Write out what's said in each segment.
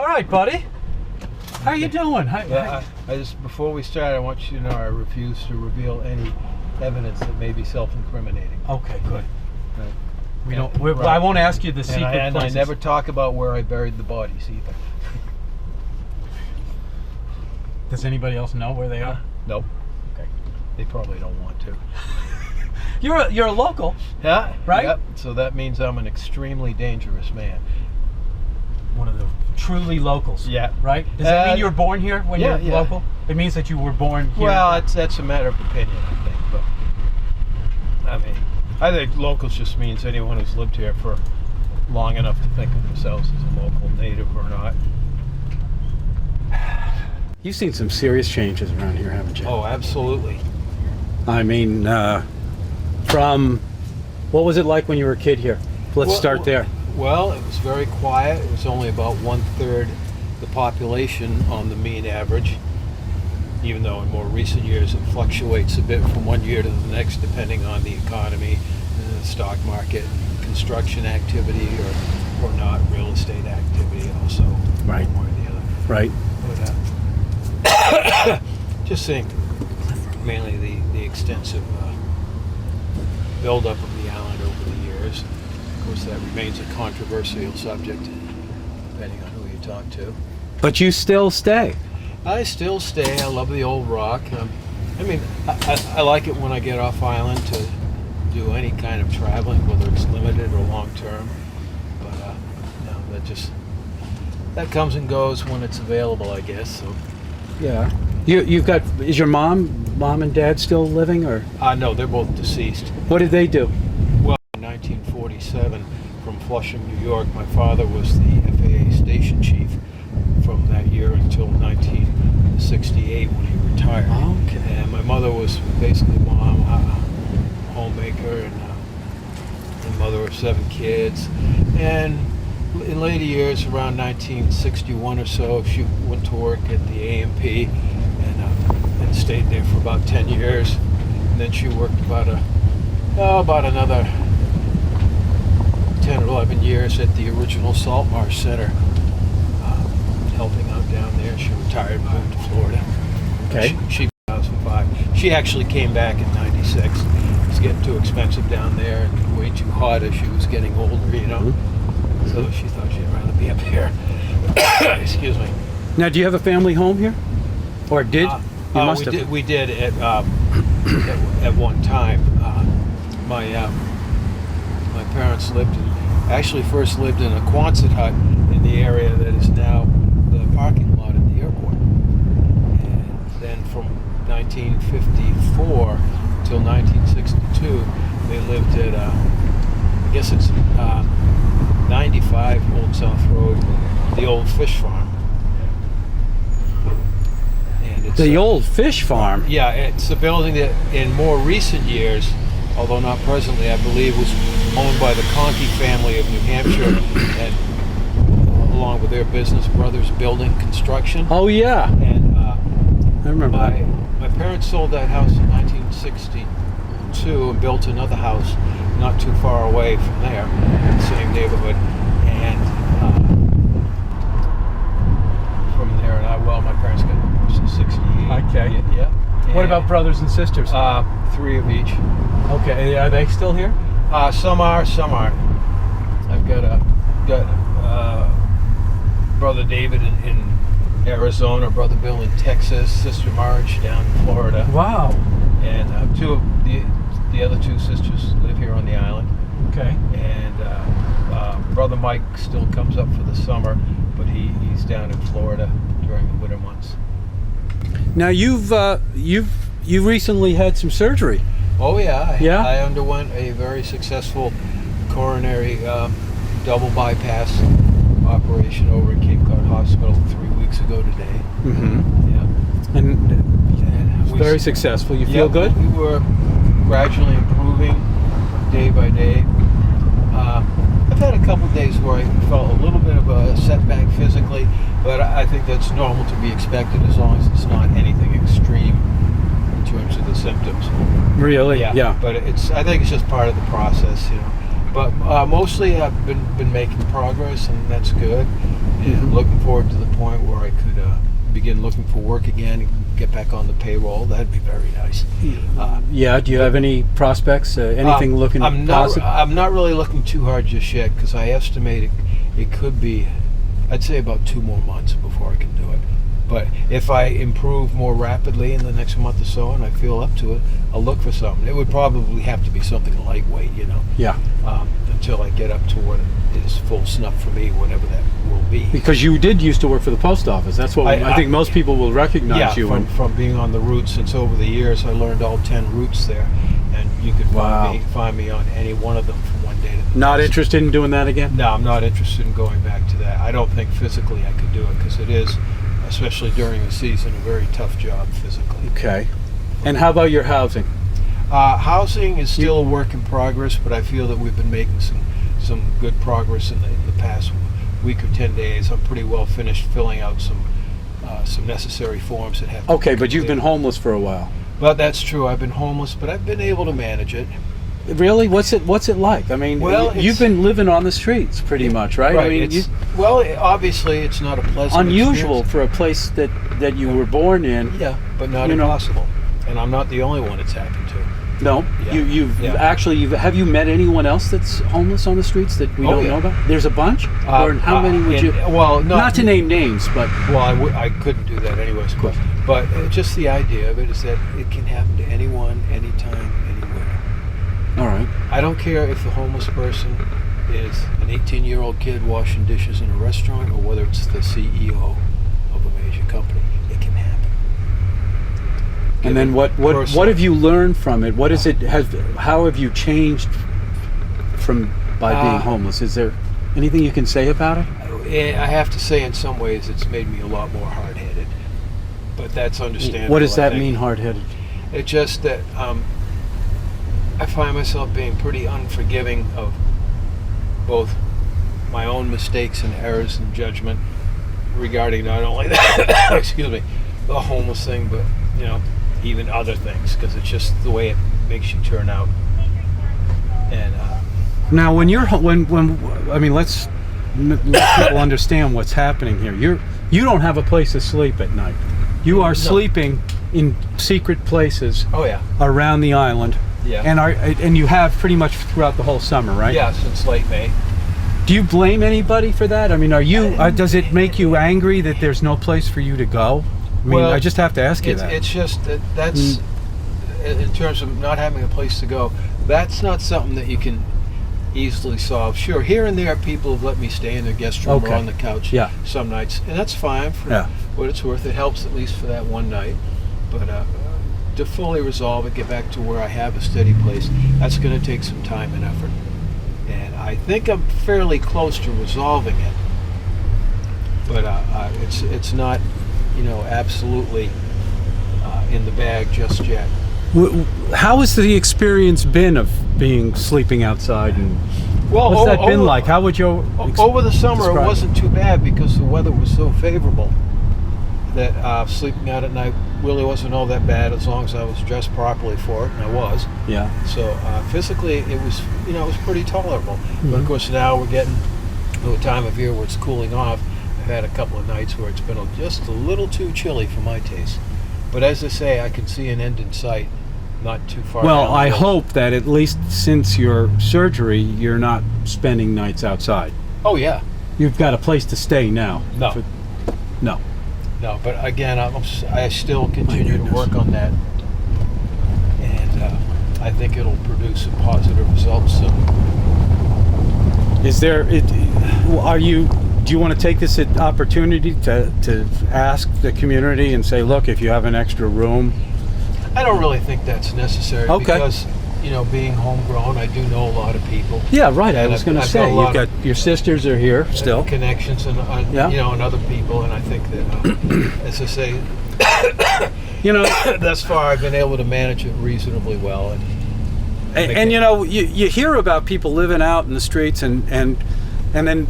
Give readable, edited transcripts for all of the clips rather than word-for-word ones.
All right, buddy. How you doing? I just, before we start, I want you to know I refuse to reveal any evidence that may be self-incriminating. Okay, good. Right. We don't. I won't ask you the secret And I places. never talk about where I buried the bodies either. Does anybody else know where they are? Nope. Okay. They probably don't want to. You're a local. Yeah. Right? Yep. So that means I'm an extremely dangerous man. One of the truly locals. Yeah. Right? Does that mean you were born here when you're local? It means that you were born here. Well, that's a matter of opinion, I think. But I mean, I think locals just means anyone who's lived here for long enough to think of themselves as a local native or not. You've seen some serious changes around here, haven't you? Oh, absolutely. I mean, from what was it like when you were a kid here? Let's start there. Well, it was very quiet. It was only about 1/3 the population on the mean average, even though in more recent years it fluctuates a bit from one year to the next depending on the economy, the stock market, construction activity, or not, real estate activity also. Right. One way or the other. Right. But just seeing mainly the extensive buildup of the island over the years. Of course, that remains a controversial subject, depending on who you talk to. But you still stay. I still stay. I love the old rock. I mean, I like it when I get off island to do any kind of traveling, whether it's limited or long term. But no, that comes and goes when it's available, I guess. So. Yeah. You've got. Is your mom and dad still living, or? No, they're both deceased. What did they do? Well, in 1947, from Flushing, New York, my father was the FAA station chief from that year until 1968 when he retired. Oh, okay. And my mother was basically mom, homemaker, and mother of 7 kids. And in later years, around 1961 or so, she went to work at the A&P and stayed there for about 10 years. And then she worked about another 10 or 11 years at the original Salt Marsh Center, helping out down there. She retired and moved to Florida. Okay. She 2005. She actually came back in 96. It was getting too expensive down there and way too hot as she was getting older, you know. Mm-hmm. So she thought she'd rather be up here. Excuse me. Now, do you have a family home here? Or did? You must have. We did at one time. My parents actually first lived in a Quonset hut in the area that is now the parking lot at the airport. And then from 1954 till 1962, they lived at, I guess it's 95 Old South Road, the old fish farm. And it's the old fish farm? Yeah, it's a building that in more recent years, although not presently, I believe was owned by the Conkey family of New Hampshire, and along with their business brothers building construction. Oh yeah. And I remember that. My parents sold that house in 1962 and built another house not too far away from there, in the same neighborhood. And from there, my parents got divorced in 68. Okay. Yeah. What about brothers and sisters? 3 of each. Okay. Are they still here? Some are, some aren't. I've got brother David in Arizona, brother Bill in Texas, sister Marge down in Florida. Wow. And the other 2 sisters live here on the island. Okay. And brother Mike still comes up for the summer, but he's down in Florida during the winter months. Now you've recently had some surgery. Oh yeah. Yeah? I underwent a very successful coronary double bypass operation over at Cape Cod Hospital 3 weeks ago today. Mm-hmm. Yeah. And it was very successful. You feel good? We were gradually improving day by day. I've had a couple of days where I felt a little bit of a setback physically, but I think that's normal to be expected as long as it's not anything extreme in terms of the symptoms. Really? Yeah. But I think it's just part of the process, you know. But mostly I've been making progress, and that's good. And looking forward to the point where I could begin looking for work again and get back on the payroll. That'd be very nice. Yeah. Do you have any prospects? Anything looking positive? I'm not really looking too hard just yet, because I estimate it could be, I'd say, about 2 more months before I can do it. But if I improve more rapidly in the next month or so, and I feel up to it, I'll look for something. It would probably have to be something lightweight, Yeah. Until I get up to what is full snuff for me, whatever that will be. Because you did used to work for the post office. That's what I think most people will recognize you. From being on the route since over the years, I learned all 10 routes there, and you could find me on any one of them from one day to the next. Not interested in doing that again? No, I'm not interested in going back to that. I don't think physically I could do it, because it is, especially during the season, a very tough job physically. Okay. And how about your housing? Housing is still a work in progress, but I feel that we've been making some good progress in the past week or 10 days. I'm pretty well finished filling out some necessary forms that have to Okay, be but you've been completed. homeless for a while. Well, that's true. I've been homeless, but I've been able to manage it. Really? What's it like? I mean, Well, you've been living on the streets pretty much, right? I mean, obviously it's not a pleasant unusual experience. for a place that you were born in. Yeah, but not impossible. And I'm not the only one it's happened to. No, Yeah. have you met anyone else that's homeless on the streets that we don't know about? There's a bunch, or how many would you? Well, not to name names, but I couldn't do that anyways. But just the idea of it is that it can happen to anyone, anytime, anywhere. all right. I don't care if the homeless person is an 18-year-old kid washing dishes in a restaurant, or whether it's the CEO of a major company. It can happen. And then what have you learned from it? What is it? How have you changed by being homeless? Is there anything you can say about it? I have to say, in some ways, it's made me a lot more hard-headed. But that's understandable. What does that I think. mean, hard-headed? It's just that I find myself being pretty unforgiving of both my own mistakes and errors in judgment regarding not only that, excuse me, the homeless thing, but even other things, because it's just the way it makes you turn out. And now, when let's let people understand what's happening here. You don't have a place to sleep at night. You are sleeping in secret places. Oh yeah. Around the island. Yeah. And you have pretty much throughout the whole summer, right? Yeah, since late May. Do you blame anybody for that? I mean, does it make you angry that there's no place for you to go? I mean, I just have to ask you that. It's just that's in terms of not having a place to go. That's not something that you can easily solve. Sure, here and there, people have let me stay in their guest room or on the couch some nights, and that's fine for what it's worth. It helps at least for that one night. But to fully resolve it, get back to where I have a steady place, that's going to take some time and effort. And I think I'm fairly close to resolving it. But it's not, absolutely in the bag just yet. How has the experience been of sleeping outside, and what's that been like? How would you over the summer describe it wasn't too bad, because the weather was so favorable that sleeping out at night really wasn't all that bad, as long as I was dressed properly for it, and I was. Yeah. So physically it was it was pretty tolerable. But of course now we're getting to a time of year where it's cooling off. I've had a couple of nights where it's been just a little too chilly for my taste. But as I say, I can see an end in sight, not too far. Well, I down. hope that at least since your surgery, you're not spending nights outside. Oh yeah. You've got a place to stay now. No. No, but again, I still continue to work on that, and I think it'll produce some positive results soon. Is there? Do you want to take this opportunity to ask the community and say, look, if you have an extra room? I don't really think that's necessary, because being homegrown, I do know a lot of people. Yeah, right. I was going to I've say, got you've got your sisters are here still. Connections and and other people, and I think that as I say, thus far I've been able to manage it reasonably well. And you hear about people living out in the streets, and then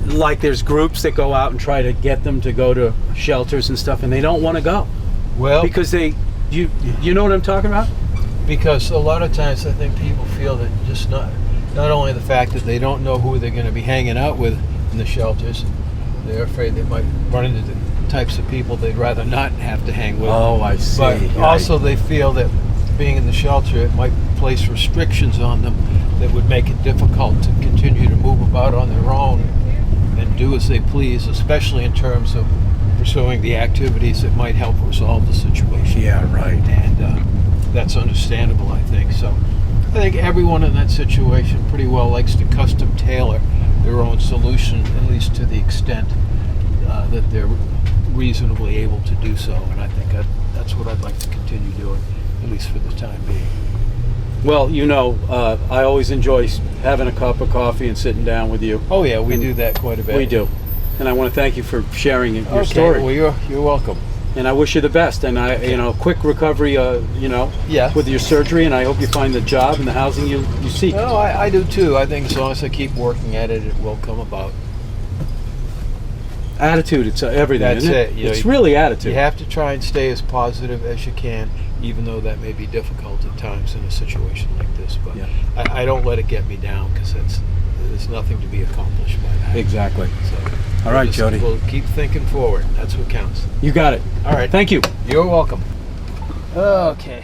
like there's groups that go out and try to get them to go to shelters and stuff, and they don't want to go. Well, because you know what I'm talking about? Because a lot of times I think people feel that just not not only the fact that they don't know who they're going to be hanging out with in the shelters, they're afraid they might run into the types of people they'd rather not have to hang with. Oh, I see. But Right. also they feel that being in the shelter, it might place restrictions on them that would make it difficult to continue to move about on their own and do as they please, especially in terms of pursuing the activities that might help resolve the situation. Yeah, right. And that's understandable, I think. So I think everyone in that situation pretty well likes to custom tailor their own solution, at least to the extent that they're reasonably able to do so. And I think that's what I'd like to continue doing, at least for the time being. Well, you know, I always enjoy having a cup of coffee and sitting down with you. Oh yeah, we do that quite a bit. We do. And I want to thank you for sharing your Okay, story. well, you're welcome. And I wish you the best. And Okay. quick recovery, Yeah. with your surgery. And I hope you find the job and the housing you seek. No, I do too. I think as long as I keep working at it, it will come about. Attitude, it's everything, That's isn't it. it? You know, It's really attitude. You have to try and stay as positive as you can, even though that may be difficult at times in a situation like this. But Yeah. I don't let it get me down, because there's nothing to be accomplished by that. Exactly. So All right, Jody. We'll keep thinking forward. That's what counts. You got it. All right. Thank you. You're welcome. Okay.